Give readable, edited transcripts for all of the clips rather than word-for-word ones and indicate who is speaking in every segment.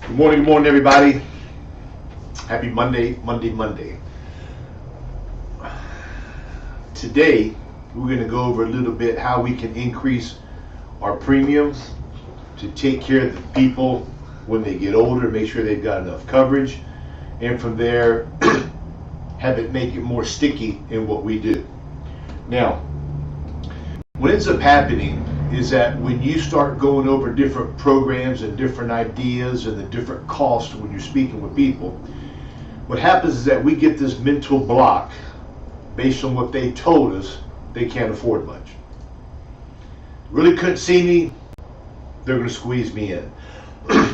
Speaker 1: Good morning, everybody. Happy Monday. Today, we're going to go over a little bit how we can increase our premiums to take care of the people when they get older, make sure they've got enough coverage, and from there, make it more sticky in what we do. Now, what ends up happening is that when you start going over different programs and different ideas and the different costs when you're speaking with people, what happens is that we get this mental block based on what they told us they can't afford much. Really couldn't see me, they're going to squeeze me in.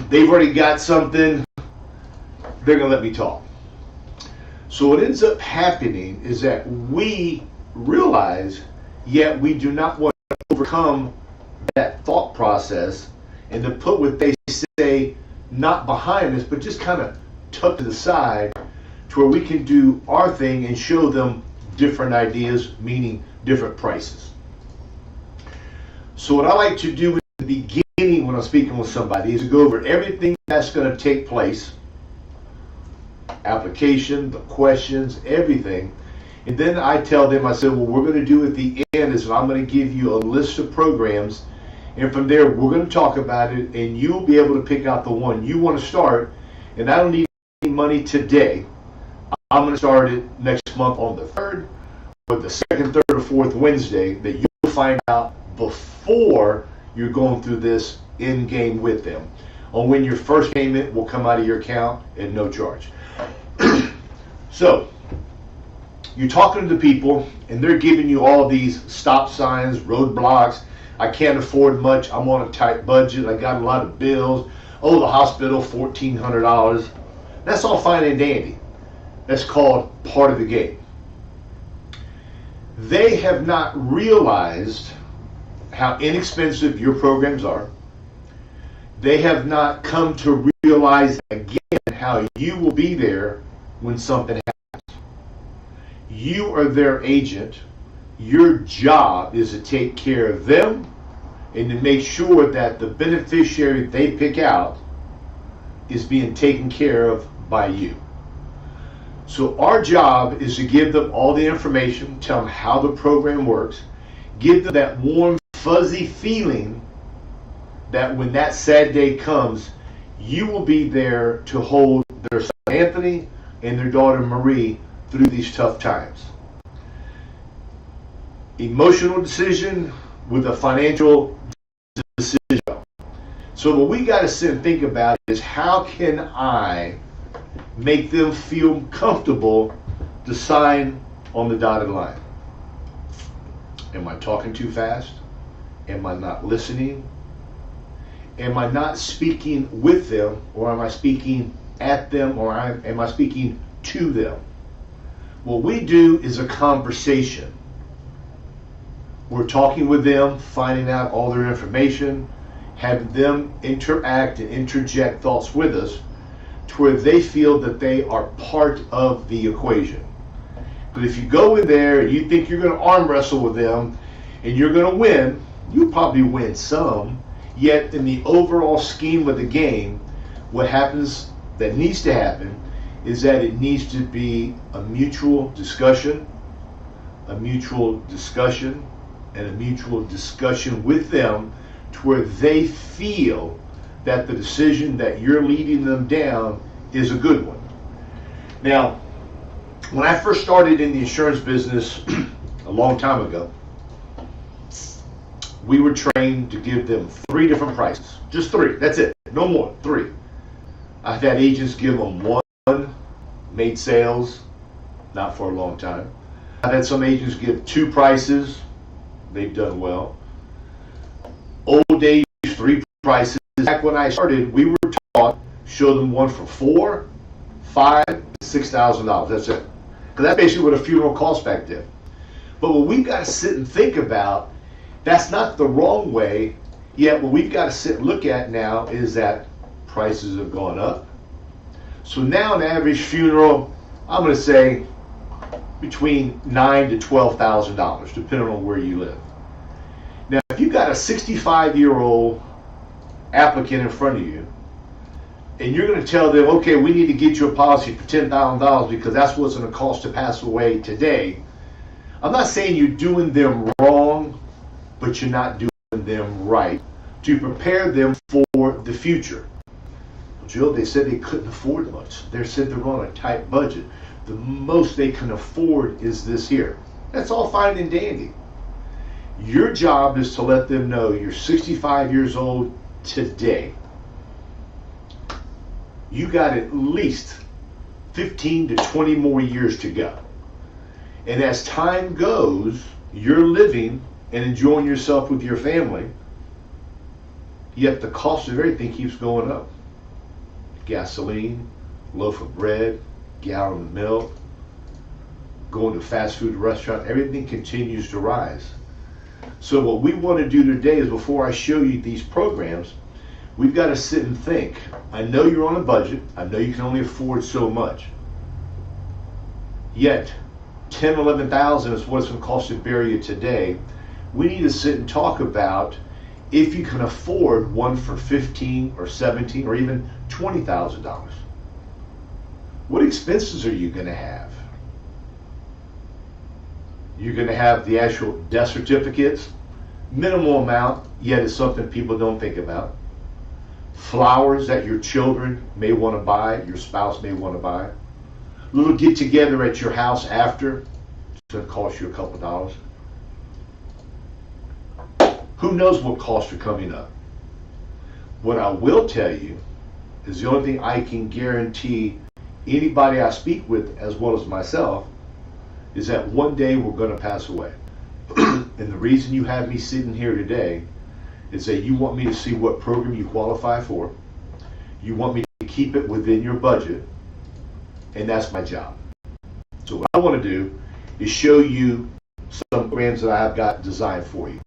Speaker 1: They've already got something, they're going to let me talk. So what ends up happening is that we realize, yet we do not want to overcome that thought process and to put what they say not behind us, but just kind of tucked to the side to where we can do our thing and show them different ideas, meaning different prices. So what I like to do in the beginning when I'm speaking with somebody is to go over everything that's going to take place, application, the questions, everything. And then I tell them, I said, what we're going to do at the end is I'm going to give you a list of programs, and from there we're going to talk about it, and you'll be able to pick out the one you want to start. And I don't need any money today. I'm going to start it next month on the 3rd, or the 2nd, 3rd, or 4th Wednesday, that you'll find out before you're going through this in game with them on when your first payment will come out of your account at no charge. So you're talking to the people and they're giving you all these stop signs, roadblocks. I can't afford much. I'm on a tight budget. I got a lot of bills. Oh, the hospital, $1,400. That's all fine and dandy. That's called part of the game. They have not realized how inexpensive your programs are. They have not come to realize again how you will be there when something happens. You are their agent. Your job is to take care of them and to make sure that the beneficiary they pick out is being taken care of by you. So our job is to give them all the information, tell them how the program works, give them that warm, fuzzy feeling that when that sad day comes, you will be there to hold their son Anthony and their daughter Marie through these tough times. Emotional decision with a financial decision. So what we got to sit and think about is, how can I make them feel comfortable to sign on the dotted line? Am I talking too fast? Am I not listening? Am I not speaking with them, or am I speaking at them, or am I speaking to them? What we do is a conversation. We're talking with them, finding out all their information, having them interact and interject thoughts with us to where they feel that they are part of the equation. But if you go in there and you think you're going to arm wrestle with them and you're going to win, you'll probably win some. Yet in the overall scheme of the game, what happens that needs to happen is that it needs to be a mutual discussion, and a mutual discussion with them to where they feel that the decision that you're leading them down is a good one. Now, when I first started in the insurance business a long time ago, we were trained to give them 3 different prices. Just 3, that's it, no more, 3. I've had agents give them 1, made sales, not for a long time. I've had some agents give 2 prices, they've done well. Old days, 3 prices. Back when I started, we were taught, show them one for $4,000, $5,000, $6,000. That's it. Because that's basically what a funeral cost back then. But what we've got to sit and think about, that's not the wrong way. Yet what we've got to sit and look at now is that prices have gone up. So now an average funeral, I'm going to say between $9,000 to $12,000, depending on where you live. Now, if you've got a 65-year-old applicant in front of you, and you're going to tell them, okay, we need to get you a policy for $10,000 because that's what's going to cost to pass away today. I'm not saying you're doing them wrong, but you're not doing them right to prepare them for the future. Jill, they said they couldn't afford much. They said they're on a tight budget. The most they can afford is this here. That's all fine and dandy. Your job is to let them know you're 65 years old today. You got at least 15 to 20 more years to go. And as time goes, you're living and enjoying yourself with your family, yet the cost of everything keeps going up. Gasoline, loaf of bread, gallon of milk, going to a fast food restaurant, everything continues to rise. So what we want to do today is, before I show you these programs, we've got to sit and think. I know you're on a budget. I know you can only afford so much. Yet, $10,000, $11,000 is what it's going to cost to bury you today. We need to sit and talk about if you can afford one for $15,000 or $17,000 or even $20,000. What expenses are you going to have? You're going to have the actual death certificates, minimal amount, yet it's something people don't think about. Flowers that your children may want to buy, your spouse may want to buy. Little get together at your house after, it's going to cost you a couple dollars. Who knows what costs are coming up? What I will tell you is the only thing I can guarantee anybody I speak with, as well as myself, is that one day we're going to pass away. And the reason you have me sitting here today is that you want me to see what program you qualify for. You want me to keep it within your budget, and that's my job. So what I want to do is show you some programs that I've got designed for you.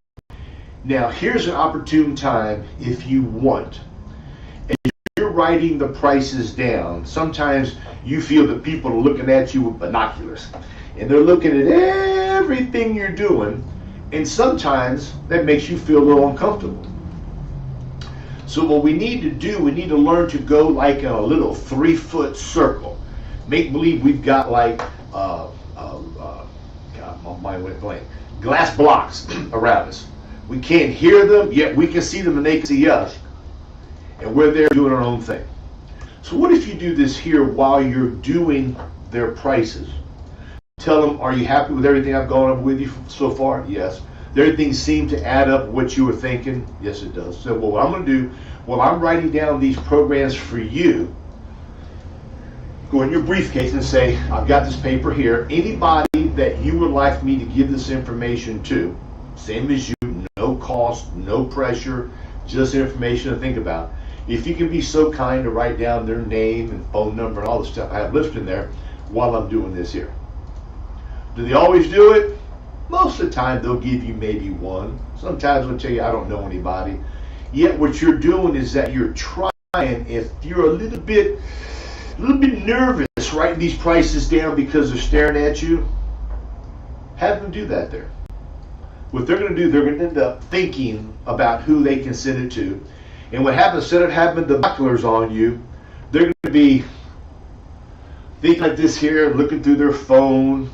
Speaker 1: Now, here's an opportune time if you want. And you're writing the prices down. Sometimes you feel that people are looking at you with binoculars, and they're looking at everything you're doing, and sometimes that makes you feel a little uncomfortable. So what we need to do, we need to learn to go like in a little 3-foot circle. Make believe we've got like, God, my mind went blank, glass blocks around us. We can't hear them, yet we can see them and they can see us. And we're there doing our own thing. So what if you do this here while you're doing their prices? Tell them, are you happy with everything I've gone over with you so far? Yes. Does everything seem to add up what you were thinking? Yes, it does. So what I'm going to do, while I'm writing down these programs for you, go in your briefcase and say, I've got this paper here. Anybody that you would like me to give this information to, same as you, no cost, no pressure, just information to think about. If you can be so kind to write down their name and phone number and all the stuff I have listed in there while I'm doing this here. Do they always do it? Most of the time they'll give you maybe one. Sometimes they'll tell you, I don't know anybody. Yet what you're doing is that you're trying, if you're a little bit nervous writing these prices down because they're staring at you, have them do that there. What they're going to do, they're going to end up thinking about who they can send it to. And what happens, instead of having the binoculars on you, they're going to be thinking like this here, looking through their phone,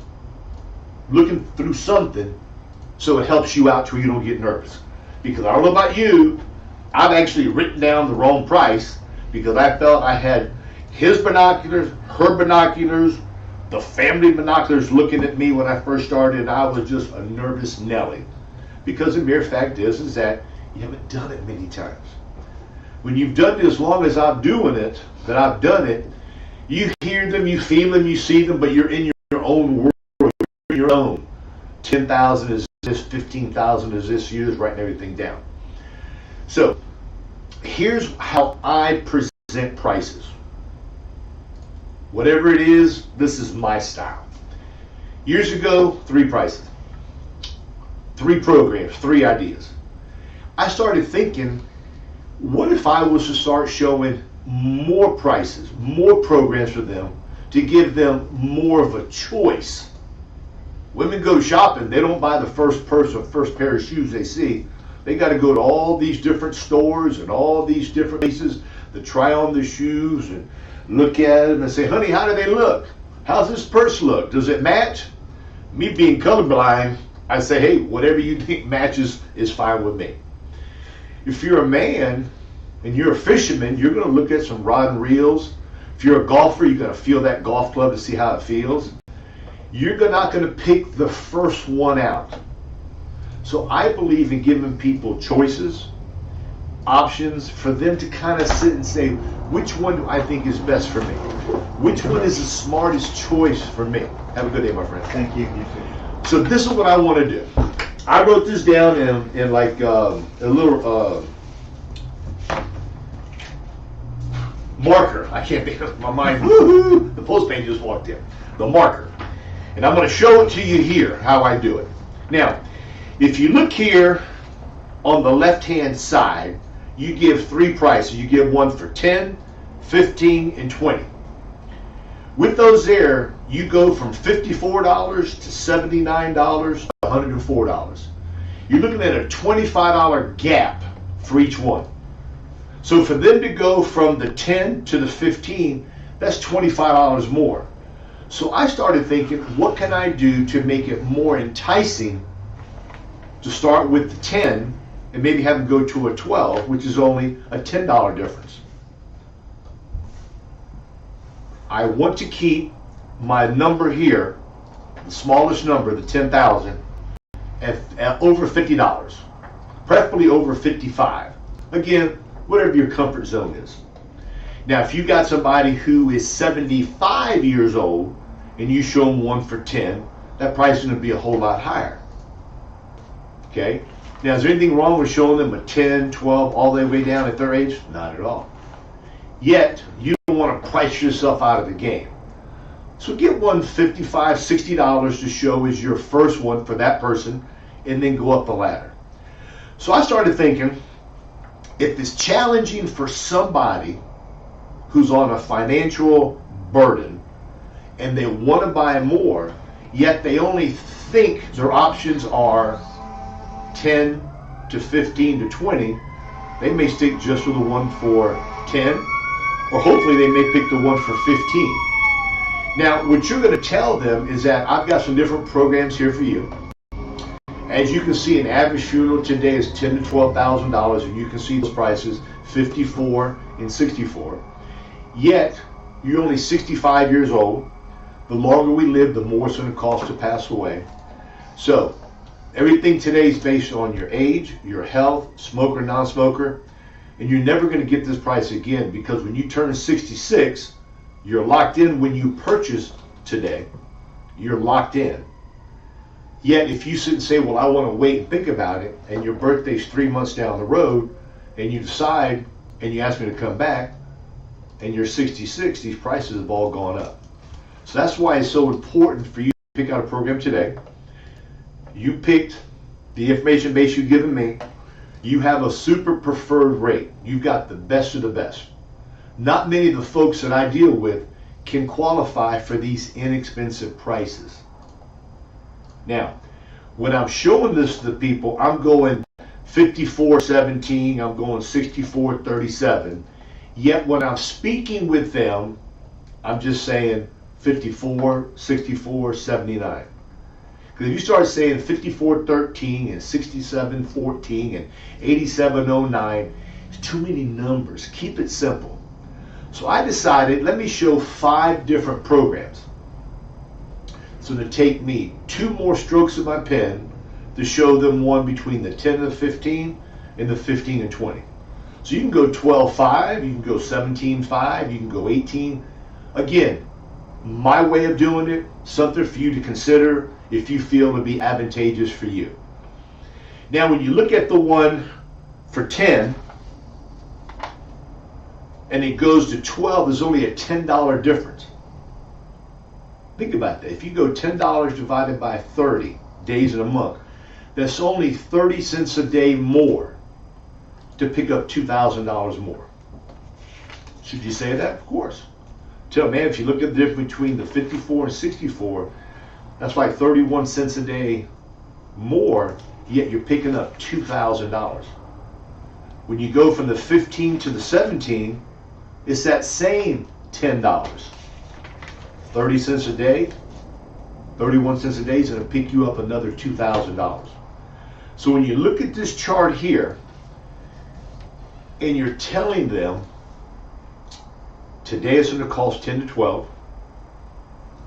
Speaker 1: looking through something, so it helps you out so you don't get nervous. Because I don't know about you, I've actually written down the wrong price because I felt I had his binoculars, her binoculars, the family binoculars looking at me when I first started, and I was just a nervous Nelly. Because the mere fact is that you haven't done it many times. When you've done it as long as I'm doing it, that I've done it, you hear them, you feel them, you see them, but you're in your own world, you're in your own. 10,000 is this, 15,000 is this, you're just writing everything down. So, here's how I present prices. Whatever it is, this is my style. Years ago, 3 prices, 3 programs, 3 ideas. I started thinking, what if I was to start showing more prices, more programs for them to give them more of a choice? Women go shopping, they don't buy the first purse or first pair of shoes they see. They got to go to all these different stores and all these different places. to try on the shoes and look at them and say, honey, how do they look? How's this purse look? Does it match? Me being colorblind, I say, hey, whatever you think matches is fine with me. If you're a man and you're a fisherman, you're going to look at some rod and reels. If you're a golfer, you're going to feel that golf club to see how it feels. You're not going to pick the first one out. So I believe in giving people choices, options, for them to kind of sit and say, which one do I think is best for me? Which one is the smartest choice for me? Have a good day, my friend.
Speaker 2: Thank you. You too.
Speaker 1: So this is what I want to do. I wrote this down in like a little marker. I can't think of my mind. Woohoo! The postman just walked in. The marker. And I'm going to show it to you here, how I do it. Now, if you look here on the left-hand side, you give three prices. You give one for 10, 15, and 20. With those there, you go from $54 to $79 to $104. You're looking at a $25 gap for each one. So for them to go from the 10 to the 15, that's $25 more. So I started thinking, what can I do to make it more enticing to start with the 10 and maybe have them go to a 12, which is only a $10 difference. I want to keep my number here, the smallest number, the 10,000, at over $50, preferably over 55. Again, whatever your comfort zone is. Now, if you got somebody who is 75 years old and you show them one for 10, that price is going to be a whole lot higher. Okay? Now, is there anything wrong with showing them a 10, 12, all the way down at their age? Not at all. Yet, you don't want to price yourself out of the game. So get one $55, $60 to show as your first one for that person, and then go up the ladder. So I started thinking, if it's challenging for somebody who's on a financial burden and they want to buy more, yet they only think their options are 10 to 15 to 20, they may stick just with the one for 10, or hopefully they may pick the one for 15. Now, what you're going to tell them is that I've got some different programs here for you. As you can see, an average funeral today is $10,000 to $12,000, and you can see those prices, 54 and 64. Yet, you're only 65 years old. The longer we live, the more it's going to cost to pass away. So, everything today is based on your age, your health, smoker, non-smoker, and you're never going to get this price again, because when you turn 66, you're locked in. When you purchase today, you're locked in. Yet if you sit and say, well, I want to wait and think about it, and your birthday's 3 months down the road, and you decide, and you ask me to come back, and you're 66, these prices have all gone up. So that's why it's so important for you to pick out a program today. You picked the information base you've given me. You have a super preferred rate. You've got the best of the best. Not many of the folks that I deal with can qualify for these inexpensive prices. Now, when I'm showing this to the people, I'm going 54.17, I'm going 64.37. Yet when I'm speaking with them, I'm just saying 54, 64, 79. Because if you start saying 54.13 and 67.14 and 87.09, it's too many numbers. Keep it simple. So I decided, let me show 5 different programs. It's going to take me 2 more strokes of my pen to show them one between the 10 and the 15 and the 15 and 20. So you can go 12.5, you can go 17.5, you can go 18. Again, my way of doing it, something for you to consider if you feel it would be advantageous for you. Now, when you look at the one for 10 and it goes to 12, there's only a $10 difference. Think about that. If you go $10 divided by 30 days in a month, that's only 30 cents a day more to pick up $2,000 more. Should you say that? Of course. Tell man, if you look at the difference between the 54 and 64, that's like 31 cents a day more, yet you're picking up $2,000. When you go from the 15 to the 17, It's that same $10. 30 cents a day, 31 cents a day is going to pick you up another $2,000. So when you look at this chart here, and you're telling them, today it's going to cost 10 to 12.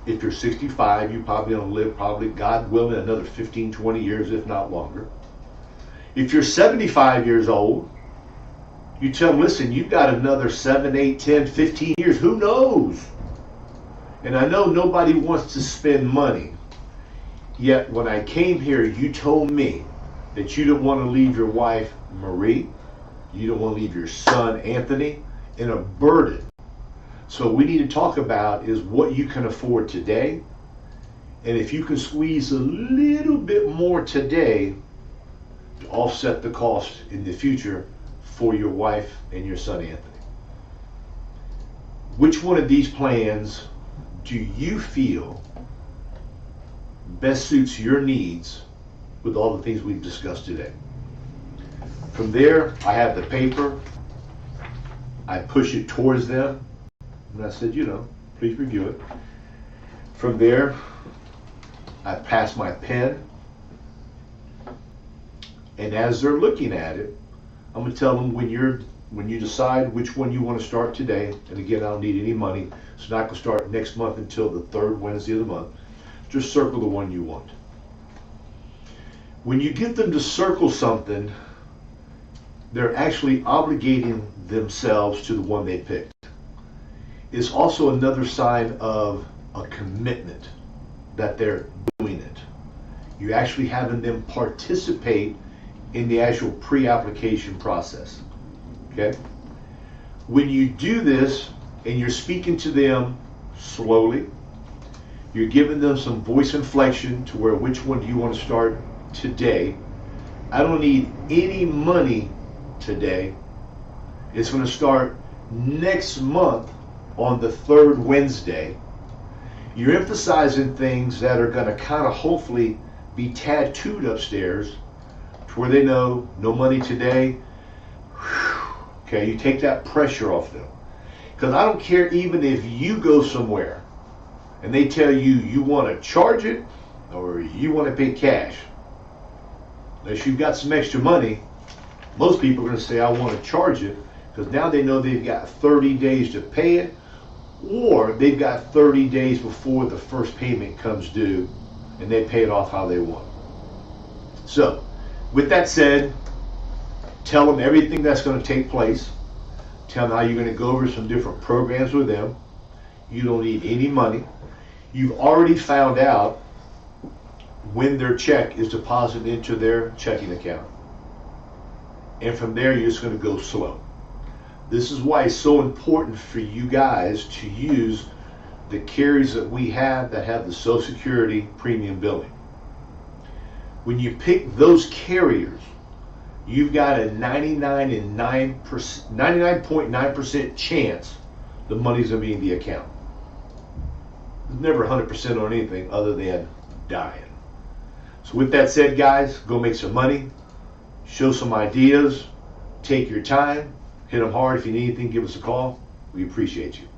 Speaker 1: If you're 65, you're probably going to live, probably, God willing, another 15, 20 years, if not longer. If you're 75 years old, you tell them, listen, you've got another 7, 8, 10, 15 years. Who knows? And I know nobody wants to spend money. Yet when I came here, you told me that you don't want to leave your wife, Marie. You don't want to leave your son, Anthony, in a burden. So we need to talk about is what you can afford today. And if you can squeeze a little bit more today to offset the cost in the future for your wife and your son, Anthony. Which one of these plans do you feel best suits your needs with all the things we've discussed today? From there, I have the paper. I push it towards them. And I said, please review it. From there, I pass my pen. And as they're looking at it, I'm going to tell them when you decide which one you want to start today, and again, I don't need any money, so not going to start next month until the third Wednesday of the month, just circle the one you want. When you get them to circle something, they're actually obligating themselves to the one they picked. It's also another sign of a commitment that they're doing it. You're actually having them participate in the actual pre-application process. Okay? When you do this and you're speaking to them slowly, you're giving them some voice inflection to where which one do you want to start today. I don't need any money today. It's going to start next month on the third Wednesday. You're emphasizing things that are going to kind of hopefully be tattooed upstairs to where they know no money today. Okay, you take that pressure off them. Because I don't care even if you go somewhere and they tell you you want to charge it or you want to pay cash. Unless you've got some extra money, most people are going to say, I want to charge it, because now they know they've got 30 days to pay it, or they've got 30 days before the first payment comes due, and they pay it off how they want. So, with that said, tell them everything that's going to take place. Tell them how you're going to go over some different programs with them. You don't need any money. You've already found out when their check is deposited into their checking account. And from there, you're just going to go slow. This is why it's so important for you guys to use the carriers that we have that have the Social Security premium billing. When you pick those carriers, you've got a 99.9% chance the money's going to be in the account. It's never 100% on anything other than dying. So with that said, guys, go make some money, show some ideas, take your time, hit them hard. If you need anything, give us a call. We appreciate you.